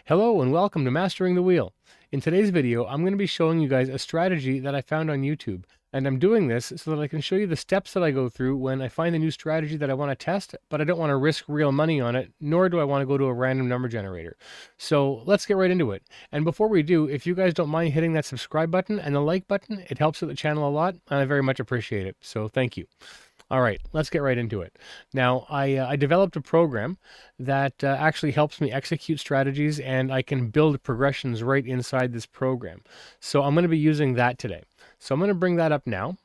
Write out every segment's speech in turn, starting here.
Hello and welcome to Mastering the Wheel. In today's video, I'm going to be showing you guys a strategy that I found on YouTube. And I'm doing this so that I can show you the steps that I go through when I find a new strategy that I want to test, but I don't want to risk real money on it, nor do I want to go to a random number generator. So let's get right into it. And before we do, if you guys don't mind hitting that subscribe button and the like button, it helps with the channel a lot, and I very much appreciate it. So thank you. All right, let's get right into it. Now, I developed a program that actually helps me execute strategies, and I can build progressions right inside this program. So I'm going to be using that today. So I'm going to bring that up now.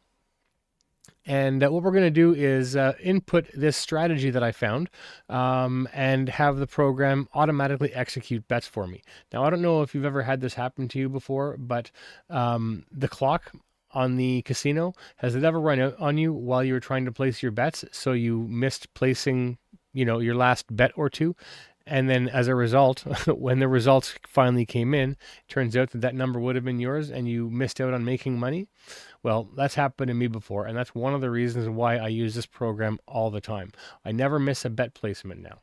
And what we're going to do is input this strategy that I found and have the program automatically execute bets for me. Now, I don't know if you've ever had this happen to you before, but the clock on the casino, has it ever run out on you while you were trying to place your bets? So you missed placing, your last bet or two. And then as a result, when the results finally came in, it turns out that that number would have been yours and you missed out on making money. Well, that's happened to me before, and that's one of the reasons why I use this program all the time. I never miss a bet placement now.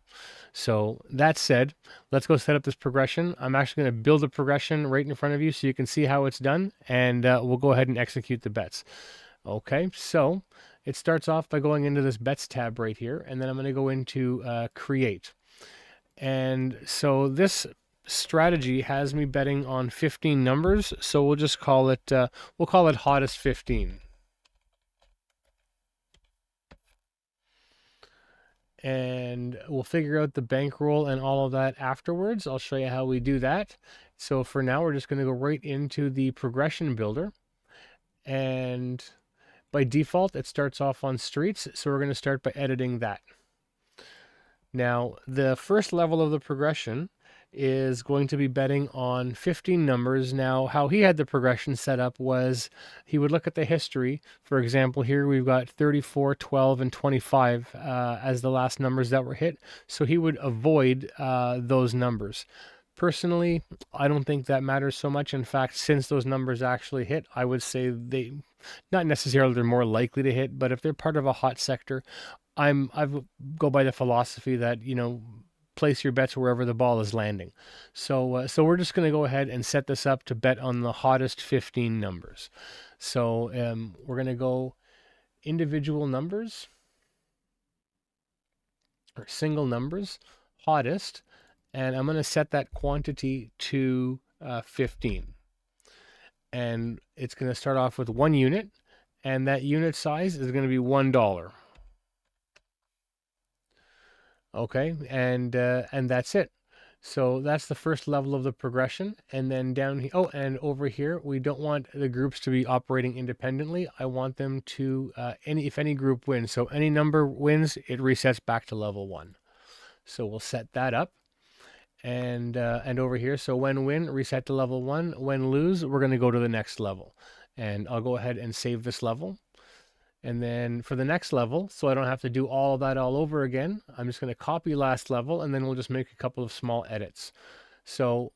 So that said, let's go set up this progression. I'm actually going to build a progression right in front of you so you can see how it's done, and we'll go ahead and execute the bets. Okay, so it starts off by going into this bets tab right here, and then I'm going to go into create. And so this strategy has me betting on 15 numbers, so we'll just call it hottest 15. And we'll figure out the bankroll and all of that afterwards. I'll show you how we do that. So for now, we're just going to go right into the progression builder. And by default, it starts off on streets. So we're going to start by editing that. Now, the first level of the progression is going to be betting on 15 numbers. Now, how he had the progression set up was he would look at the history. For example, here we've got 34, 12, and 25 as the last numbers that were hit. So he would avoid those numbers. Personally, I don't think that matters so much. In fact, since those numbers actually hit, I would say not necessarily they're more likely to hit, but if they're part of a hot sector, I go by the philosophy that, place your bets wherever the ball is landing. So we're just going to go ahead and set this up to bet on the hottest 15 numbers. So we're going to go individual numbers or single numbers, hottest, and I'm going to set that quantity to 15. And it's going to start off with 1 unit, and that unit size is going to be $1. Okay, and that's it. So that's the first level of the progression. And then down here, oh, and over here, we don't want the groups to be operating independently. I want them to, if any group wins, so any number wins, it resets back to level 1. So we'll set that up. And over here, so when win, reset to level 1. When lose, we're going to go to the next level. And I'll go ahead and save this level. And then for the next level, so I don't have to do all of that all over again, I'm just going to copy last level, and then we'll just make a couple of small edits. So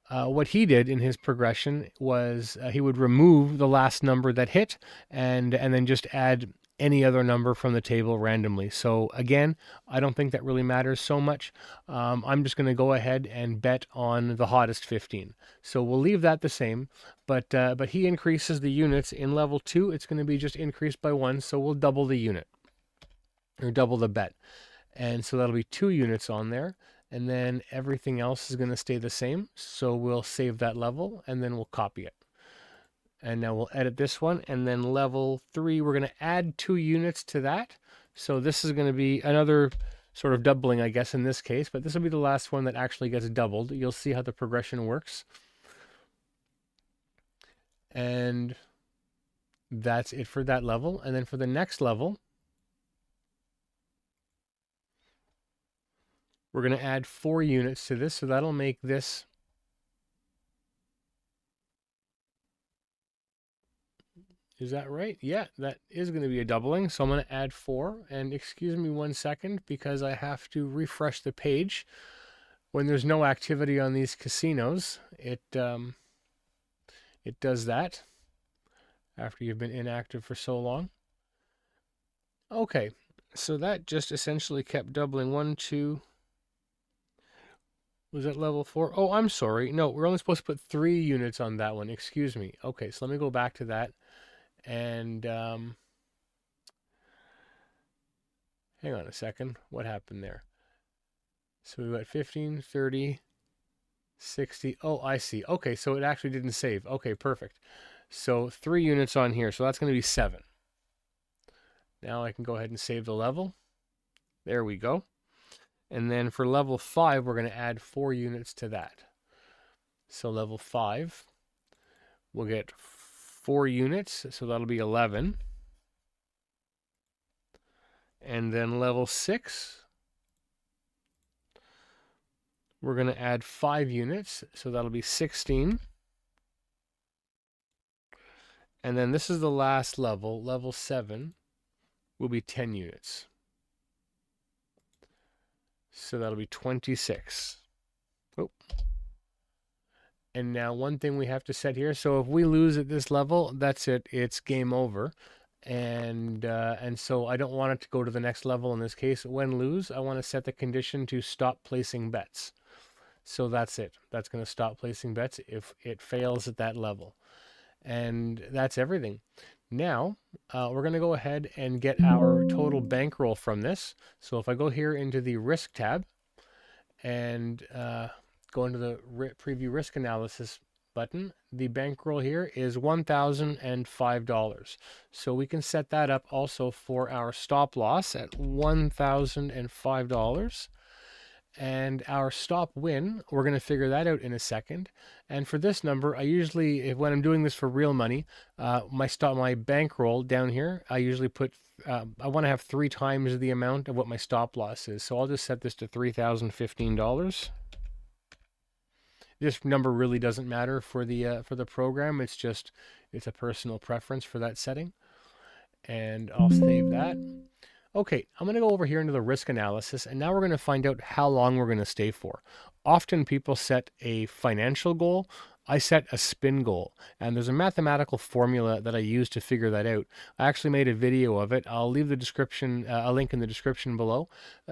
what he did in his progression was he would remove the last number that hit and then just add any other number from the table randomly. So again, I don't think that really matters so much. I'm just going to go ahead and bet on the hottest 15. So we'll leave that the same, but he increases the units in level 2. It's going to be just increased by 1, so we'll double the unit or double the bet. And so that'll be 2 units on there. And then everything else is going to stay the same. So we'll save that level and then we'll copy it. And now we'll edit this one. And then level 3, we're going to add 2 units to that. So this is going to be another sort of doubling, I guess, in this case. But this will be the last one that actually gets doubled. You'll see how the progression works. And that's it for that level. And then for the next level, we're going to add 4 units to this. So that'll make this Is that right? Yeah, that is going to be a doubling. So I'm going to add 4. And excuse me 1 second because I have to refresh the page. When there's no activity on these casinos, it does that after you've been inactive for so long. Okay, so that just essentially kept doubling 1, 2, Was that level 4? Oh, I'm sorry. No, we're only supposed to put 3 units on that one. Excuse me. Okay, so let me go back to that. And hang on a second. What happened there? So we got 15, 30, 60. Oh, I see. Okay, so it actually didn't save. Okay, perfect. So 3 units on here. So that's going to be 7. Now I can go ahead and save the level. There we go. And then for level 5, we're going to add 4 units to that. So level 5, we'll get 4 units, so that'll be 11. And then level 6, we're going to add 5 units, so that'll be 16. And then this is the last level, level 7, will be 10 units. So that'll be 26. Oh. And now one thing we have to set here, so if we lose at this level, that's it, it's game over. And so I don't want it to go to the next level in this case. When lose, I want to set the condition to stop placing bets. So that's it. That's going to stop placing bets if it fails at that level. And that's everything. Now, we're going to go ahead and get our total bankroll from this. So if I go here into the risk tab and go into the preview risk analysis button, the bankroll here is $1,005. So we can set that up also for our stop loss at $1,005. And our stop win, we're going to figure that out in a second. And for this number, I usually, when I'm doing this for real money, my bankroll down here, I usually put, I want to have 3 times the amount of what my stop loss is. So I'll just set this to $3,015. This number really doesn't matter for the program. It's a personal preference for that setting. And I'll save that. Okay, I'm going to go over here into the risk analysis, and now we're going to find out how long we're going to stay for. Often people set a financial goal. I set a spin goal, and there's a mathematical formula that I use to figure that out. I actually made a video of it. I'll leave the description, a link in the description below,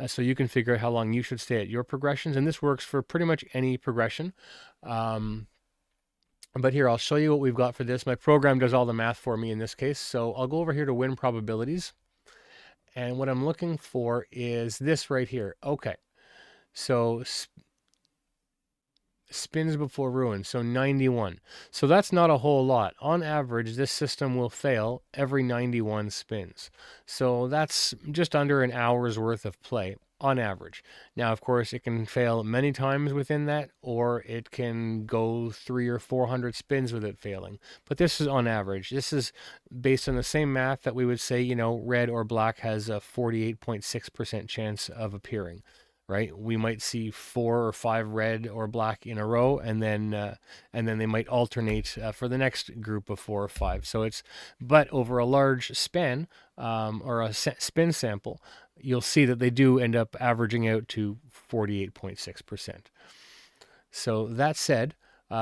so you can figure out how long you should stay at your progressions, and this works for pretty much any progression. But here, I'll show you what we've got for this. My program does all the math for me in this case, so I'll go over here to win probabilities. And what I'm looking for is this right here. Okay, so spins before ruin, so 91. So that's not a whole lot. On average, this system will fail every 91 spins. So that's just under an hour's worth of play on average. Now, of course, it can fail many times within that, or it can go 300 or 400 spins with it failing. But this is on average. This is based on the same math that we would say, you know, red or black has a 48.6% chance of appearing. Right? We might see 4 or 5 red or black in a row, and then they might alternate for the next group of 4 or 5. So but over a large span or a spin sample, you'll see that they do end up averaging out to 48.6%. So that said,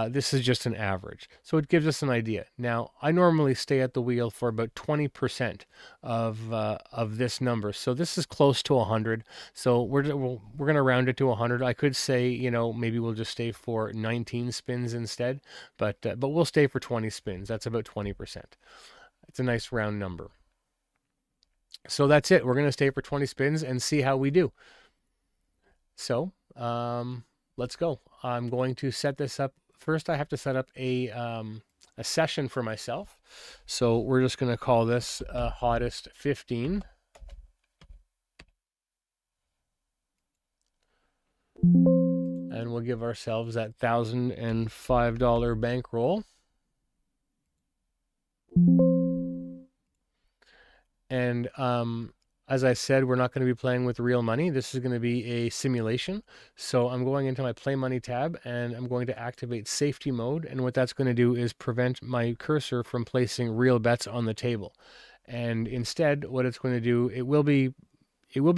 this is just an average. So it gives us an idea. Now, I normally stay at the wheel for about 20% of this number. So this is close to 100. So we're going to round it to 100. I could say, you know, maybe we'll just stay for 19 spins instead, but we'll stay for 20 spins. That's about 20%. It's a nice round number. So that's it. We're going to stay for 20 spins and see how we do. So let's go. I'm going to set this up. First, I have to set up a session for myself. So we're just going to call this Hottest 15. And we'll give ourselves that $1,005 bankroll. And as I said, we're not going to be playing with real money. This is going to be a simulation. So I'm going into my Play Money tab, and I'm going to activate safety mode. And what that's going to do is prevent my cursor from placing real bets on the table. And instead, what it's going to do, it will be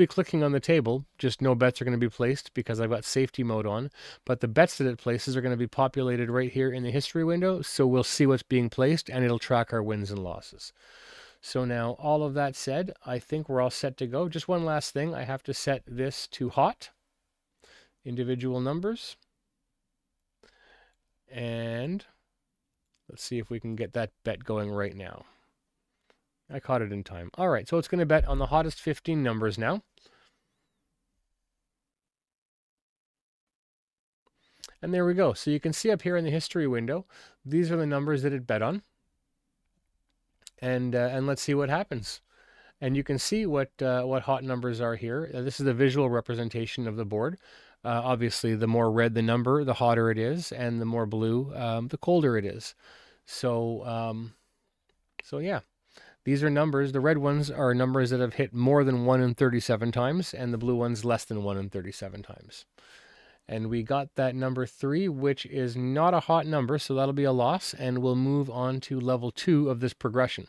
clicking on the table, just no bets are going to be placed because I've got safety mode on. But the bets that it places are going to be populated right here in the history window. So we'll see what's being placed, and it'll track our wins and losses. So now, all of that said, I think we're all set to go. Just one last thing. I have to set this to hot. Individual numbers. And let's see if we can get that bet going right now. I caught it in time. All right, so it's going to bet on the hottest 15 numbers now. And there we go. So you can see up here in the history window, these are the numbers that it bet on. And let's see what happens. And you can see what hot numbers are here. This is a visual representation of the board. Obviously, the more red the number, the hotter it is, and the more blue, the colder it is. So, so yeah, these are numbers. The red ones are numbers that have hit more than 1 in 37 times, and the blue ones less than 1 in 37 times. And we got that number 3, which is not a hot number, so that'll be a loss, and we'll move on to level 2 of this progression.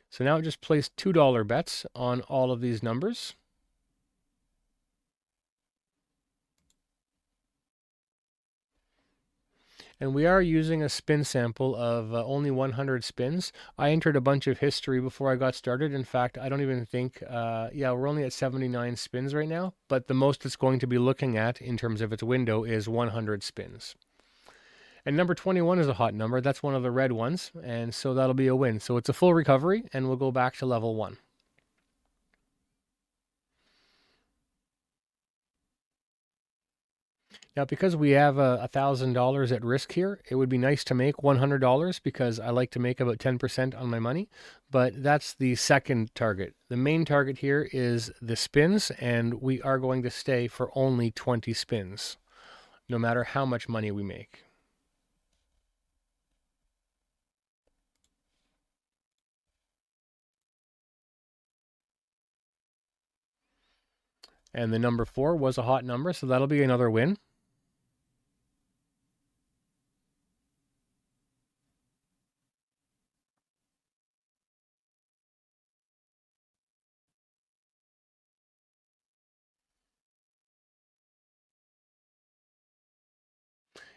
So now just place $2 bets on all of these numbers. And we are using a spin sample of only 100 spins. I entered a bunch of history before I got started. In fact, I don't even think, yeah, we're only at 79 spins right now, but the most it's going to be looking at in terms of its window is 100 spins. And number 21 is a hot number. That's one of the red ones, and so that'll be a win. So it's a full recovery, and we'll go back to level 1. Now, because we have $1,000 at risk here, it would be nice to make $100 because I like to make about 10% on my money, but that's the second target. The main target here is the spins, and we are going to stay for only 20 spins, no matter how much money we make. And the number 4 was a hot number, so that'll be another win.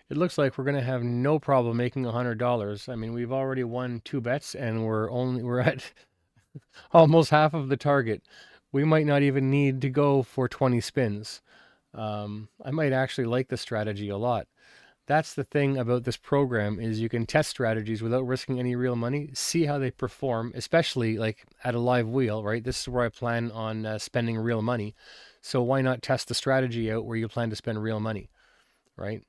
It looks like we're going to have no problem making $100. I mean, we've already won 2 bets, and we're at almost half of the target. We might not even need to go for 20 spins. I might actually like the strategy a lot. That's the thing about this program is you can test strategies without risking any real money, see how they perform, especially like at a live wheel, right? This is where I plan on spending real money. So why not test the strategy out where you plan to spend real money, right?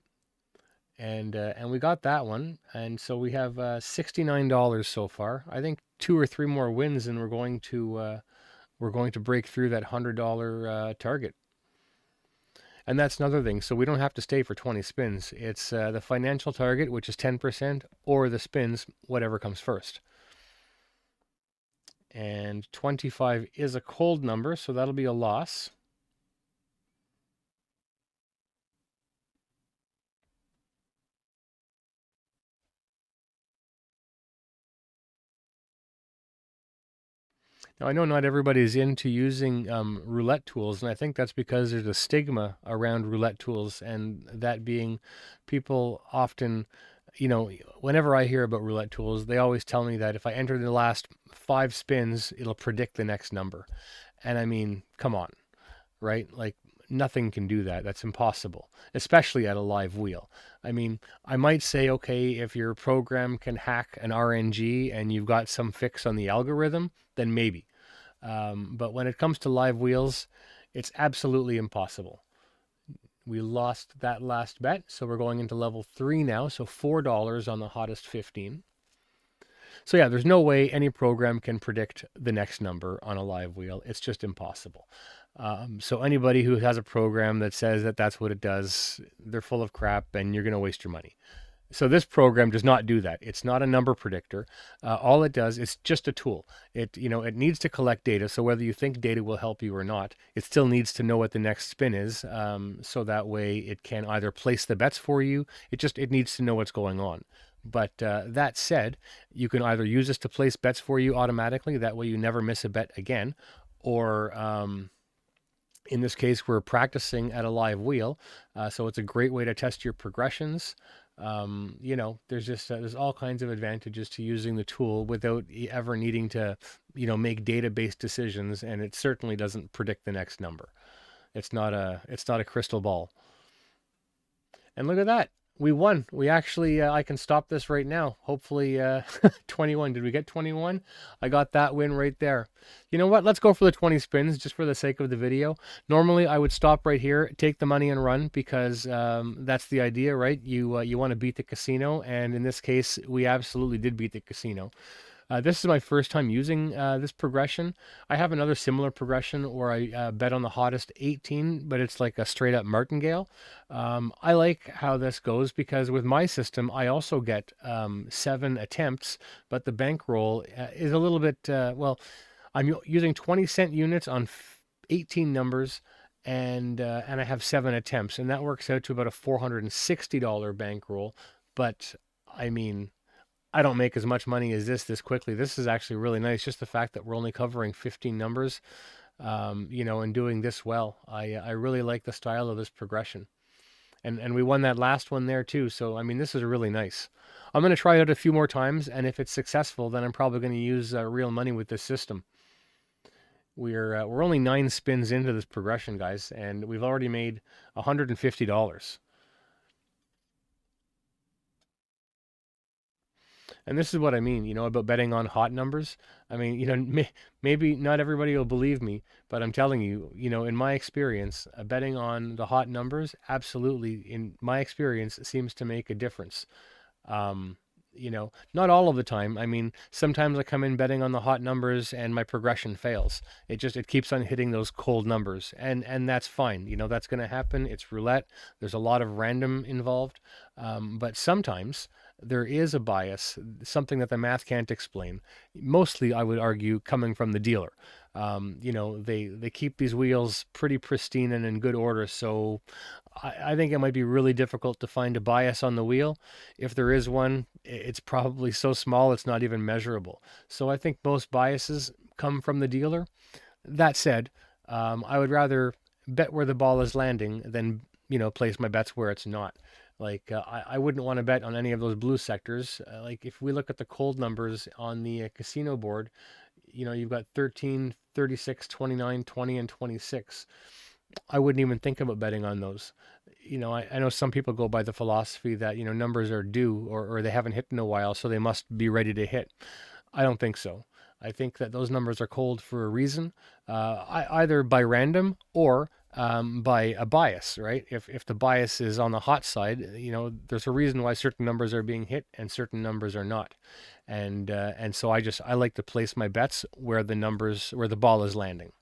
And we got that one, and so we have $69 so far. I think 2 or 3 more wins, and we're going to break through that $100 target. And that's another thing. So we don't have to stay for 20 spins. It's the financial target, which is 10%, or the spins, whatever comes first. And 25 is a cold number, so that'll be a loss. Now, I know not everybody's into using roulette tools, and I think that's because there's a stigma around roulette tools, and that being people often, whenever I hear about roulette tools, they always tell me that if I enter the last 5 spins, it'll predict the next number. And I mean, come on, right? Like, nothing can do that. That's impossible, especially at a live wheel. I mean, I might say, okay, if your program can hack an RNG and you've got some fix on the algorithm, then maybe. But when it comes to live wheels, it's absolutely impossible. We lost that last bet, so we're going into level 3 now, so $4 on the hottest 15. So yeah, there's no way any program can predict the next number on a live wheel. It's just impossible. So anybody who has a program that says that that's what it does, they're full of crap and you're going to waste your money. So this program does not do that. It's not a number predictor. All it does is just a tool. It needs to collect data. So whether you think data will help you or not, it still needs to know what the next spin is. So that way it can either place the bets for you. It needs to know what's going on. But that said, you can either use this to place bets for you automatically. That way you never miss a bet again. Or in this case, we're practicing at a live wheel. So it's a great way to test your progressions. There's all kinds of advantages to using the tool without ever needing to, make database decisions. And it certainly doesn't predict the next number. It's not a crystal ball. And look at that. We won. We actually, I can stop this right now. Hopefully, 21. Did we get 21? I got that win right there. You know what? Let's go for the 20 spins just for the sake of the video. Normally, I would stop right here, take the money and run because that's the idea, right? You want to beat the casino. And in this case, we absolutely did beat the casino. This is my first time using this progression. I have another similar progression where I bet on the hottest 18, but it's like a straight up martingale. I like how this goes because with my system, I also get 7 attempts, but the bankroll is a little bit, well, I'm using 20-cent units on 18 numbers. And I have 7 attempts, and that works out to about a $460 bankroll. But I mean, I don't make as much money as this quickly. This is actually really nice. Just the fact that we're only covering 15 numbers, and doing this well. I really like the style of this progression. And we won that last one there too. So, I mean, this is really nice. I'm going to try it out a few more times, and if it's successful, then I'm probably going to use real money with this system. We're only 9 spins into this progression, guys, and we've already made $150. And this is what I mean, about betting on hot numbers. I mean, maybe not everybody will believe me, but I'm telling you, in my experience, betting on the hot numbers, absolutely, in my experience, seems to make a difference. Um, not all of the time. I mean, sometimes I come in betting on the hot numbers and my progression fails. It keeps on hitting those cold numbers, and that's fine. That's going to happen. It's roulette. There's a lot of random involved, but sometimes there is a bias, something that the math can't explain. Mostly, I would argue, coming from the dealer. They keep these wheels pretty pristine and in good order, so I think it might be really difficult to find a bias on the wheel. If there is one, it's probably so small it's not even measurable. So I think most biases come from the dealer. That said, I would rather bet where the ball is landing than place my bets where it's not. Like I wouldn't want to bet on any of those blue sectors. Like if we look at the cold numbers on the casino board, you've got 13, 36, 29, 20, and 26. I wouldn't even think about betting on those. I know some people go by the philosophy that, numbers are due or they haven't hit in a while, so they must be ready to hit. I don't think so. I think that those numbers are cold for a reason, either by random or by a bias, right? If the bias is on the hot side, there's a reason why certain numbers are being hit and certain numbers are not. And so I like to place my bets where the ball is landing.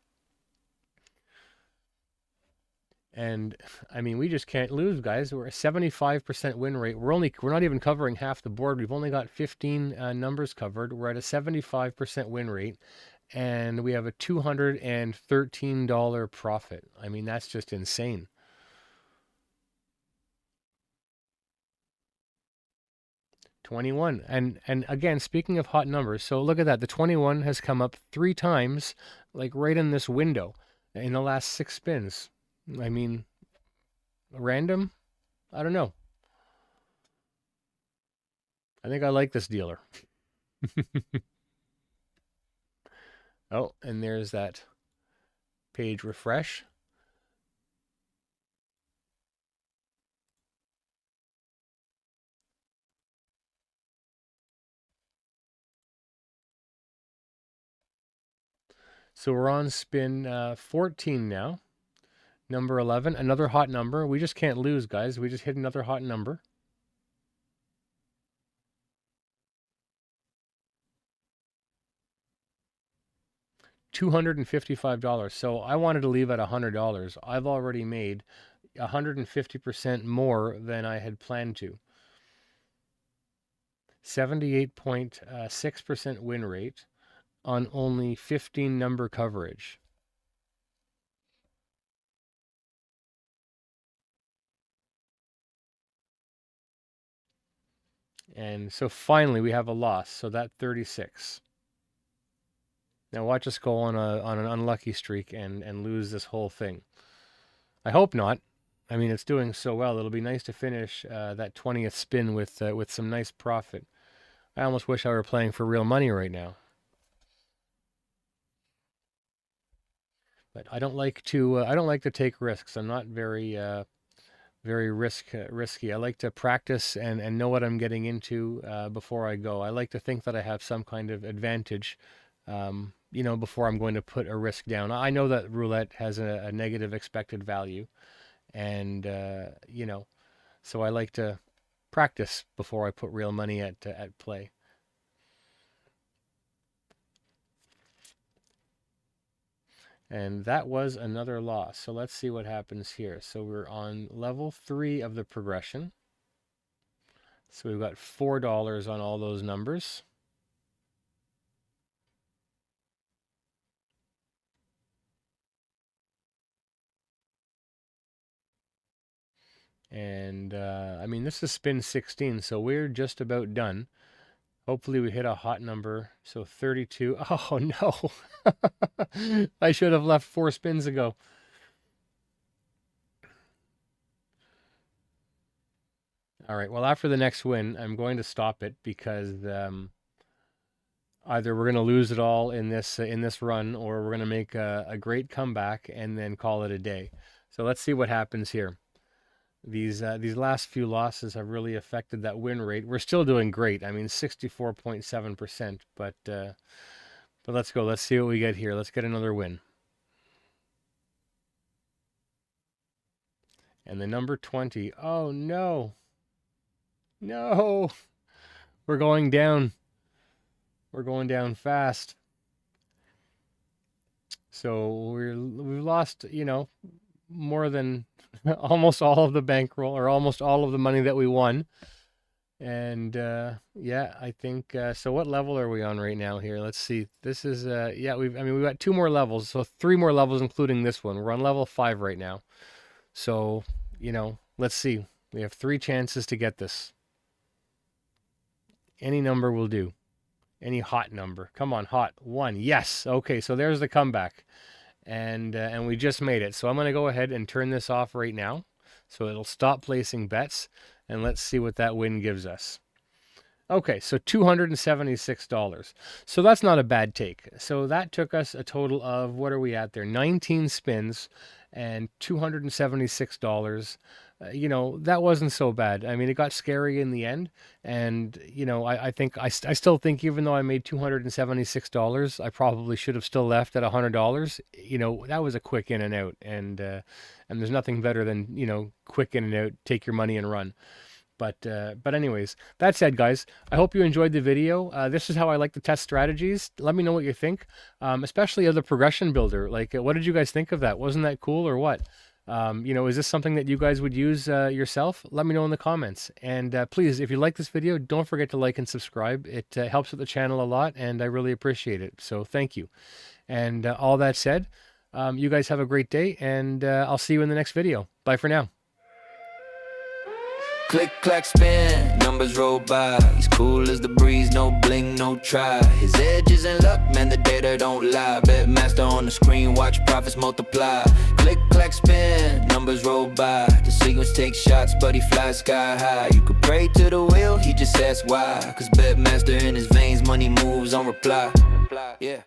And I mean, we just can't lose, guys. We're a 75% win rate. We're not even covering half the board. We've only got 15 numbers covered. We're at a 75% win rate, and we have a $213 profit. I mean, that's just insane. 21. And again, speaking of hot numbers, so look at that. The 21 has come up 3 times, like right in this window in the last 6 spins. I mean, random? I don't know. I think I like this dealer. Oh, and there's that page refresh. So we're on spin 14 now. Number 11, another hot number. We just can't lose, guys. We just hit another hot number. $255. So I wanted to leave at $100. I've already made 150% more than I had planned to. 78.6% win rate on only 15 number coverage. And so finally we have a loss. So that 36. Now watch us go on an unlucky streak and lose this whole thing. I hope not. I mean, it's doing so well. It'll be nice to finish that 20th spin with some nice profit. I almost wish I were playing for real money right now. But I don't like to take risks. I'm not very very risky. I like to practice and know what I'm getting into before I go. I like to think that I have some kind of advantage, before I'm going to put a risk down. I know that roulette has a negative expected value, and so I like to practice before I put real money at play. And that was another loss. So let's see what happens here. So we're on level 3 of the progression. So we've got $4 on all those numbers. And I mean, this is spin 16, so we're just about done. Hopefully we hit a hot number. So 32. Oh no. I should have left 4 spins ago. All right, well, after the next win, I'm going to stop it because either we're going to lose it all in this run, or we're going to make a great comeback and then call it a day. So let's see what happens here. These last few losses have really affected that win rate. We're still doing great. I mean, 64.7%, but let's go. Let's see what we get here. Let's get another win. And the number 20. Oh no. No. We're going down. We're going down fast. So we've lost, more than almost all of the bankroll, or almost all of the money that we won. And yeah, I think so. What level are we on right now here? Let's see. This is yeah, we've got 2 more levels, so 3 more levels including this one. We're on level 5 right now. So, let's see. We have 3 chances to get this. Any number will do. Any hot number. Come on, hot. 1. Yes. Okay, so there's the comeback. And we just made it. So I'm going to go ahead and turn this off right now, so it'll stop placing bets, and let's see what that win gives us. Okay, so $276. So that's not a bad take. So that took us a total of, what are we at there? 19 spins and $276. That wasn't so bad. I mean, it got scary in the end. And, I still think, even though I made $276, I probably should have still left at $100. That was a quick in and out. And there's nothing better than, quick in and out, take your money and run. But anyways, that said, guys, I hope you enjoyed the video. This is how I like to test strategies. Let me know what you think, especially of the progression builder. Like, what did you guys think of that? Wasn't that cool, or what? Is this something that you guys would use yourself? Let me know in the comments. And please, if you like this video, don't forget to like and subscribe. It helps with the channel a lot, and I really appreciate it. So thank you. And all that said, you guys have a great day, and I'll see you in the next video. Bye for now. Click, clack, spin, numbers roll by. He's cool as the breeze, no bling, no try. His edges and luck, man, the data don't lie. Bet master on the screen, watch profits multiply. Click, clack, spin, numbers roll by. The sequence takes shots, but he flies sky high. You could pray to the wheel, he just asks why. Cause bet master in his veins, money moves on reply. Yeah.